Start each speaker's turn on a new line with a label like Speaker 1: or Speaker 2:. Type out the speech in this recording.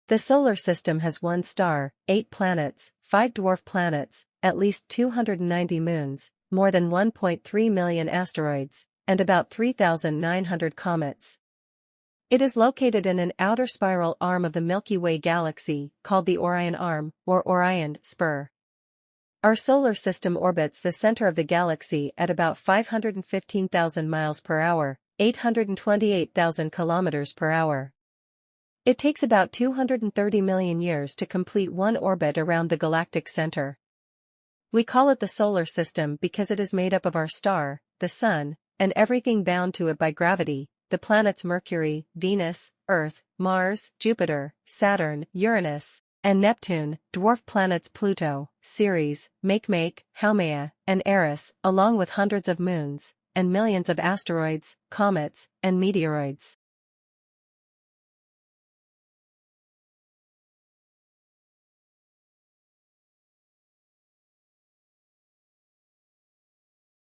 Speaker 1: The solar system has 1 star, 8 planets, 5 dwarf planets, at least 290 moons, more than 1.3 million asteroids, and about 3,900 comets. It is located in an outer spiral arm of the Milky Way galaxy, called the Orion Arm, or Orion Spur. Our solar system orbits the center of the galaxy at about 515,000 miles per hour, 828,000 kilometers per hour. It takes about 230 million years to complete one orbit around the galactic center. We call it the solar system because it is made up of our star, the Sun, and everything bound to it by gravity, the planets Mercury, Venus, Earth, Mars, Jupiter, Saturn, Uranus, and Neptune, dwarf planets Pluto, Ceres, Makemake, Haumea, and Eris, along with hundreds of moons, and millions of asteroids, comets, and meteoroids.